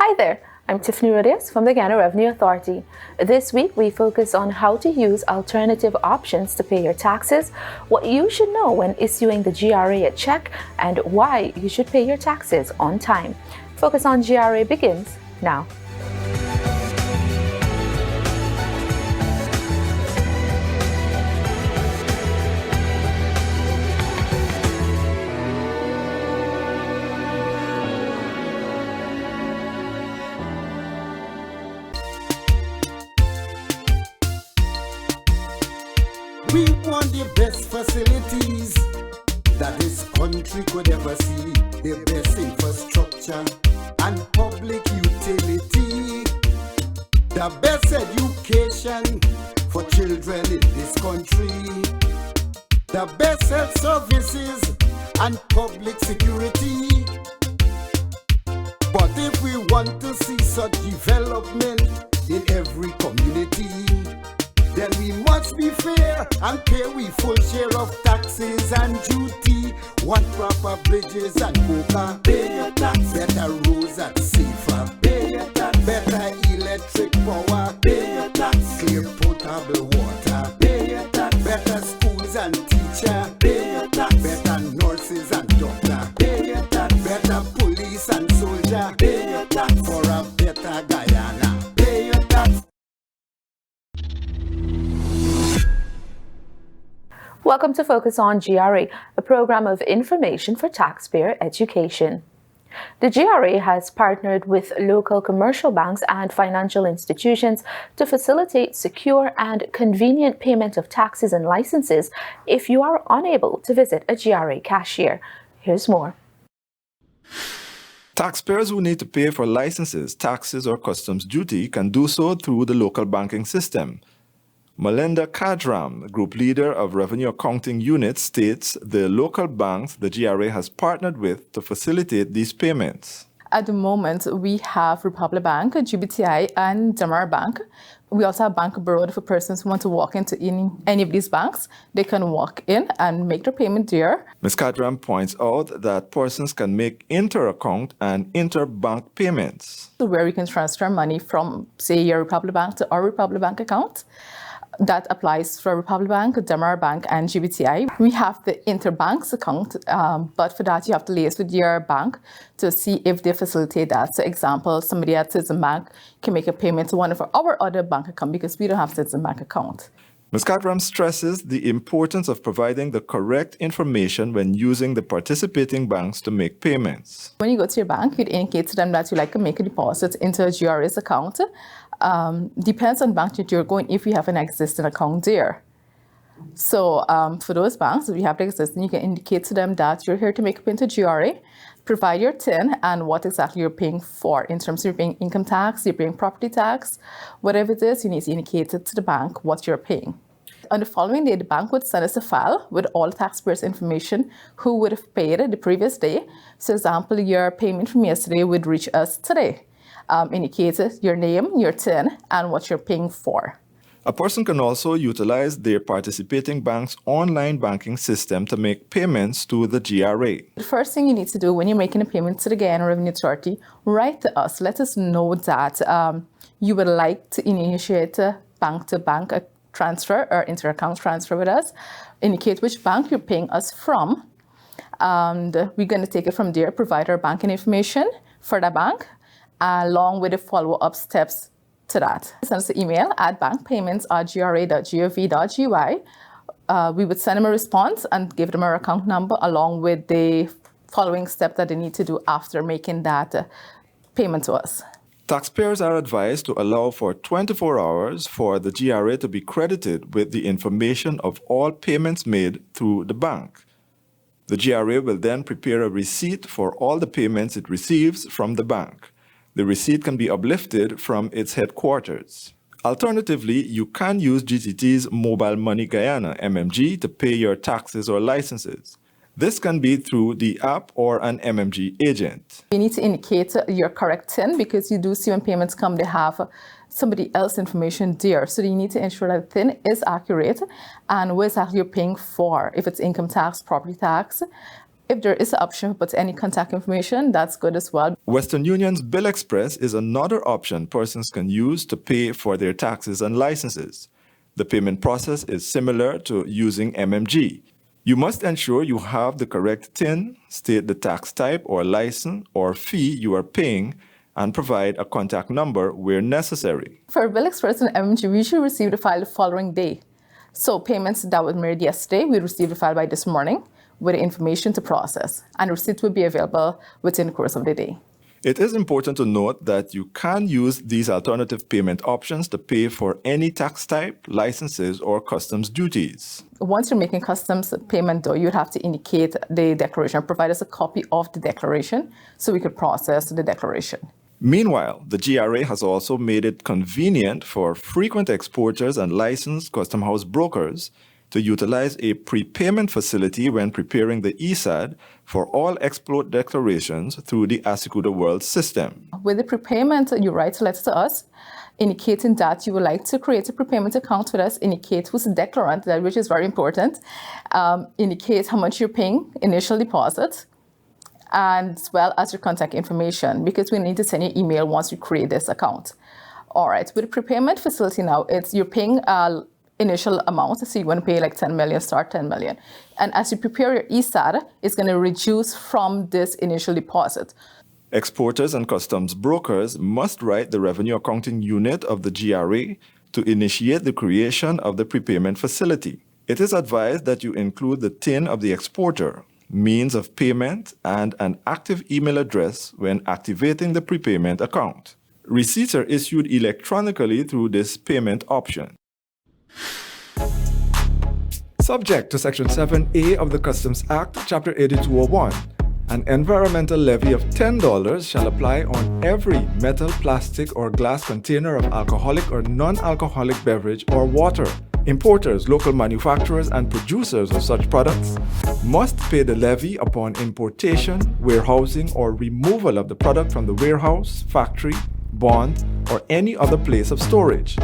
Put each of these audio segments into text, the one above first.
Hi there, I'm Tiffany Rodias from the Guyana Revenue Authority. This week we focus on how to use alternative options to pay your taxes, what you should know when issuing the GRA at check, and why you should pay your taxes on time. Focus on GRA begins now. We want the best facilities that this country could ever see, the best infrastructure and public utility, the best education for children in this country, the best health services and public security. But if we want to see such development in every community, then we must be fair and pay we full share of taxes and duty. Want proper bridges and coca, pay your tax. Better roads and safer, pay your tax. Better electric power, pay your tax. Clear potable water, pay your tax. Better schools and teacher, pay your tax. Better nurses and doctor, pay your tax. Better police and soldier, pay your tax. For a better Guyana, pay your tax. Welcome to Focus on GRA, a program of information for taxpayer education. The GRA has partnered with local commercial banks and financial institutions to facilitate secure and convenient payment of taxes and licenses if you are unable to visit a GRA cashier. Here's more. Taxpayers who need to pay for licenses, taxes, or customs duty can do so through the local banking system. Melinda Kadram, group leader of Revenue Accounting Unit, states the local banks the GRA has partnered with to facilitate these payments. At the moment, we have Republic Bank, GBTI, and Damar Bank. We also have Bank Abroad for persons who want to walk into any of these banks. They can walk in and make their payment there. Ms. Kadram points out that persons can make inter-account and inter-bank payments. Where you can transfer money from, say, your Republic Bank to our Republic Bank account. That applies for Republic Bank, Damar Bank, and GBTI. We have the interbanks account, but for that you have to liaise with your bank to see if they facilitate that. So, example, somebody at Citizen Bank can make a payment to one of our other bank accounts because we don't have Citizen Bank account. Ms. Kadram stresses the importance of providing the correct information when using the participating banks to make payments. When you go to your bank, you'd indicate to them that you'd like to make a deposit into a GRA's account. Depends on bank that you're going if you have an existing account there. So for those banks, if you have the existing, you can indicate to them that you're here to make a payment to GRA, provide your TIN and what exactly you're paying for in terms of you're paying income tax, you're paying property tax, whatever it is, you need to indicate it to the bank what you're paying. On the following day, the bank would send us a file with all taxpayers' information who would have paid the previous day. So, example, your payment from yesterday would reach us today. Indicate your name, your TIN, and what you're paying for. A person can also utilize their participating bank's online banking system to make payments to the GRA. The first thing you need to do when you're making a payment to the Guyana Revenue Authority, write to us. Let us know that you would like to initiate a bank-to-bank transfer or inter-account transfer with us. Indicate which bank you're paying us from. And we're going to take it from there, provide our banking information for the bank, along with the follow-up steps to that. Send us an email at bankpayments@gra.gov.gy. We would send them a response and give them our account number along with the following step that they need to do after making that payment to us. Taxpayers are advised to allow for 24 hours for the GRA to be credited with the information of all payments made through the bank. The GRA will then prepare a receipt for all the payments it receives from the bank. The receipt can be uplifted from its headquarters. Alternatively, you can use GTT's Mobile Money Guyana, MMG, to pay your taxes or licenses. This can be through the app or an MMG agent. You need to indicate your correct TIN because you do see when payments come, they have somebody else's information there. So you need to ensure that the TIN is accurate and what exactly you're paying for. If it's income tax, property tax, If there is an option to put any contact information, that's good as well. Western Union's Bill Express is another option persons can use to pay for their taxes and licenses. The payment process is similar to using MMG. You must ensure you have the correct TIN, state the tax type or license or fee you are paying, and provide a contact number where necessary. For Bill Express and MMG, we should receive the file the following day. So payments that were made yesterday, we received the file by this morning with the information to process, and receipts will be available within the course of the day. It is important to note that you can use these alternative payment options to pay for any tax type, licenses, or customs duties. Once you're making customs payment, though, you'd have to indicate the declaration, provide us a copy of the declaration so we could process the declaration. Meanwhile, the GRA has also made it convenient for frequent exporters and licensed custom house brokers to utilize a prepayment facility when preparing the ESAD for all export declarations through the Asikuda World system. With the prepayment, you write a letter to us indicating that you would like to create a prepayment account with us, indicate who's the declarant, that which is very important, indicate how much you're paying, initial deposit, and as well as your contact information, because we need to send you an email once you create this account. All right, with the prepayment facility now, you're paying initial amount, so you want to pay like 10 million, start 10 million. And as you prepare your ESAD, it's going to reduce from this initial deposit. Exporters and customs brokers must write the revenue accounting unit of the GRA to initiate the creation of the prepayment facility. It is advised that you include the TIN of the exporter, means of payment, and an active email address when activating the prepayment account. Receipts are issued electronically through this payment option. Subject to Section 7A of the Customs Act, Chapter 8201, an environmental levy of $10 shall apply on every metal, plastic, or glass container of alcoholic or non-alcoholic beverage or water. Importers, local manufacturers, and producers of such products must pay the levy upon importation, warehousing, or removal of the product from the warehouse, factory, bond, or any other place of storage.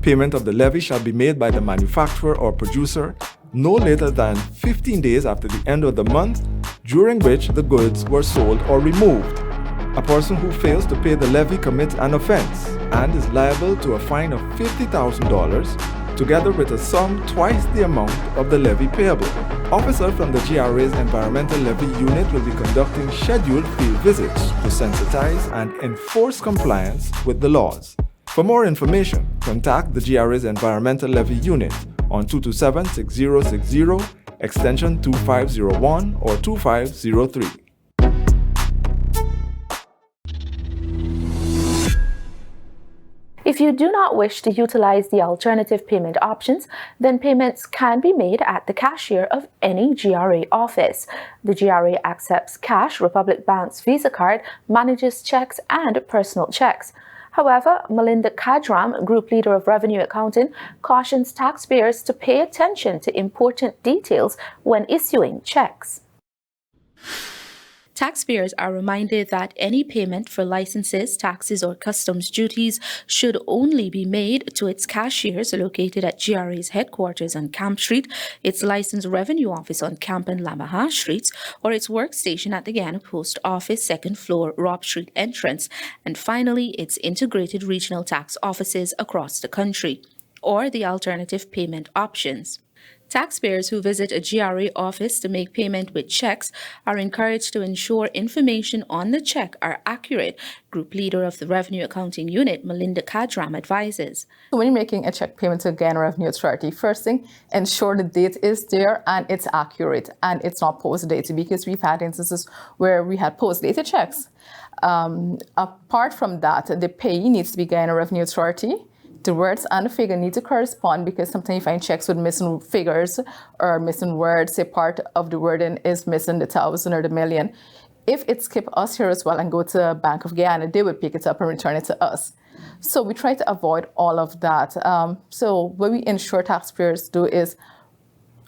Payment of the levy shall be made by the manufacturer or producer no later than 15 days after the end of the month during which the goods were sold or removed. A person who fails to pay the levy commits an offense and is liable to a fine of $50,000 together with a sum twice the amount of the levy payable. Officers from the GRA's Environmental Levy Unit will be conducting scheduled field visits to sensitize and enforce compliance with the laws. For more information, contact the GRA's Environmental Levy Unit on 227-6060, extension 2501 or 2503. If you do not wish to utilize the alternative payment options, then payments can be made at the cashier of any GRA office. The GRA accepts cash, Republic Bank's Visa card, manages checks and personal checks. However, Melinda Kadram, Group Leader of Revenue Accounting, cautions taxpayers to pay attention to important details when issuing checks. Taxpayers are reminded that any payment for licenses, taxes, or customs duties should only be made to its cashiers located at GRA's headquarters on Camp Street, its licensed revenue office on Camp and Lamaha Streets, or its workstation at the Guyana Post Office, second floor, Rob Street entrance, and finally, its integrated regional tax offices across the country, or the alternative payment options. Taxpayers who visit a GRA office to make payment with checks are encouraged to ensure information on the check are accurate, Group Leader of the Revenue Accounting Unit, Melinda Kadram, advises. So when you're making a check payment to Guyana Revenue Authority, first thing, ensure the date is there and it's accurate and it's not post-dated, because we've had instances where we had post-dated checks. Apart from that, the payee needs to be Guyana Revenue Authority. The words and the figure need to correspond, because sometimes you find checks with missing figures or missing words. Say part of the wording is missing, the 1,000 or the million. If it skip us here as well and go to Bank of Guyana, they would pick it up and return it to us. So we try to avoid all of that. So what we ensure taxpayers do is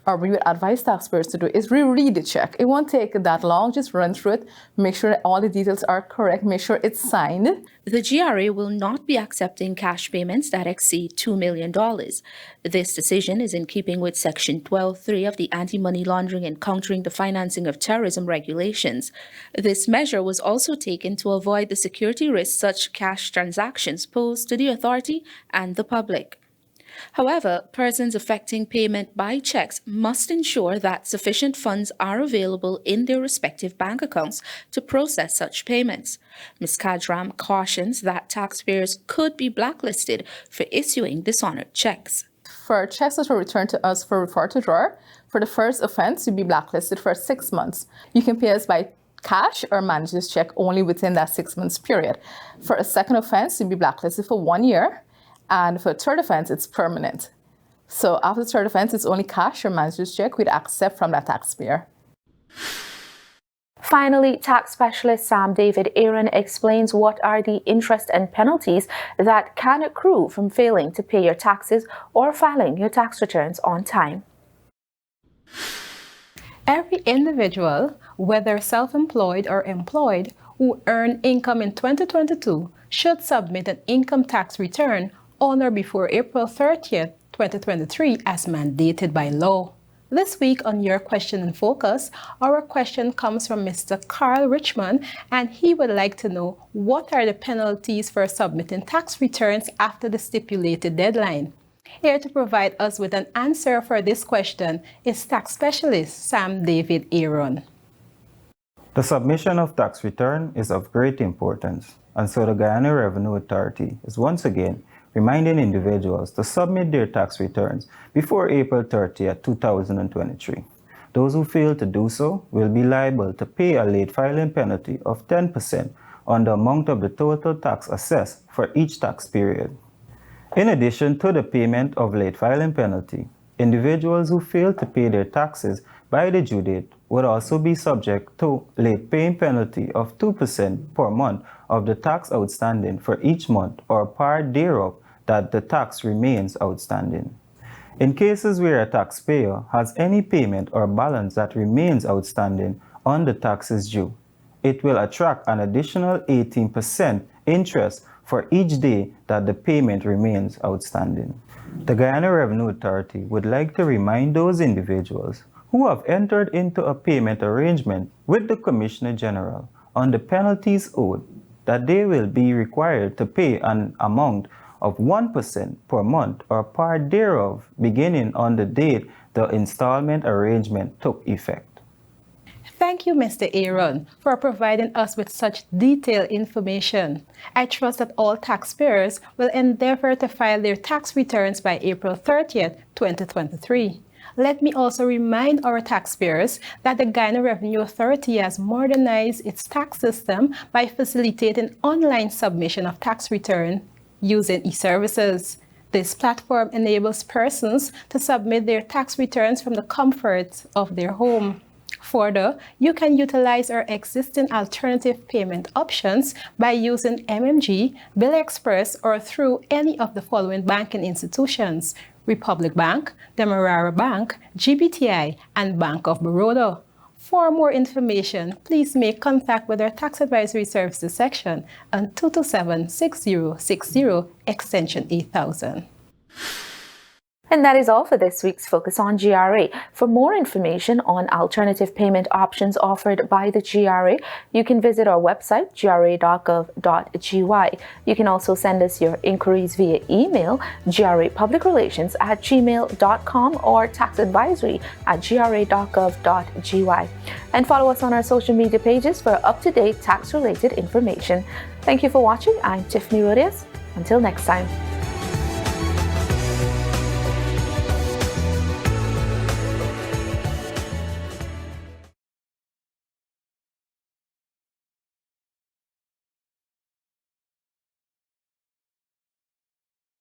or we would advise taxpayers to do, is reread the check. It won't take that long. Just run through it, make sure that all the details are correct, make sure it's signed. The GRA will not be accepting cash payments that exceed $2 million. This decision is in keeping with Section 12.3 of the Anti-Money Laundering and Countering the Financing of Terrorism regulations. This measure was also taken to avoid the security risks such cash transactions pose to the authority and the public. However, persons effecting payment by checks must ensure that sufficient funds are available in their respective bank accounts to process such payments. Ms. Kajram cautions that taxpayers could be blacklisted for issuing dishonored checks. For checks that were returned to us for refer to drawer, for the first offense, you'll be blacklisted for 6 months. You can pay us by cash or manage this check only within that 6 months period. For a second offense, you'll be blacklisted for 1 year. And for a third offense, it's permanent. So after the third offense, it's only cash or manager's check we'd accept from that taxpayer. Finally, tax specialist Sam David Aaron explains what are the interest and penalties that can accrue from failing to pay your taxes or filing your tax returns on time. Every individual, whether self-employed or employed, who earned income in 2022 should submit an income tax return on or before April 30th, 2023 as mandated by law. This week on Your Question in Focus, our question comes from Mr. Carl Richmond, and he would like to know what are the penalties for submitting tax returns after the stipulated deadline. Here to provide us with an answer for this question is tax specialist Sam David Aaron. The submission of tax return is of great importance, and so the Guyana Revenue Authority is once again reminding individuals to submit their tax returns before April 30th, 2023. Those who fail to do so will be liable to pay a late filing penalty of 10% on the amount of the total tax assessed for each tax period. In addition to the payment of late filing penalty, individuals who fail to pay their taxes by the due date would also be subject to late paying penalty of 2% per month of the tax outstanding for each month or part thereof that the tax remains outstanding. In cases where a taxpayer has any payment or balance that remains outstanding on the taxes due, it will attract an additional 18% interest for each day that the payment remains outstanding. The Guyana Revenue Authority would like to remind those individuals who have entered into a payment arrangement with the Commissioner General on the penalties owed that they will be required to pay an amount of 1% per month or part thereof beginning on the date the installment arrangement took effect. Thank you, Mr. Aaron, for providing us with such detailed information. I trust that all taxpayers will endeavor to file their tax returns by April 30th, 2023. Let me also remind our taxpayers that the Guyana Revenue Authority has modernized its tax system by facilitating online submission of tax return using e-services. This platform enables persons to submit their tax returns from the comfort of their home. Further, you can utilize our existing alternative payment options by using MMG, Bill Express, or through any of the following banking institutions: Republic Bank, Demerara Bank, GBTI, and Bank of Baroda. For more information, please make contact with our Tax Advisory Services section on 227-6060, extension 8000. And that is all for this week's Focus on GRA. For more information on alternative payment options offered by the GRA, you can visit our website, gra.gov.gy. You can also send us your inquiries via email, grapublicrelations@gmail.com or taxadvisory@gra.gov.gy. And follow us on our social media pages for up-to-date tax-related information. Thank you for watching. I'm Tiffany Rodias. Until next time.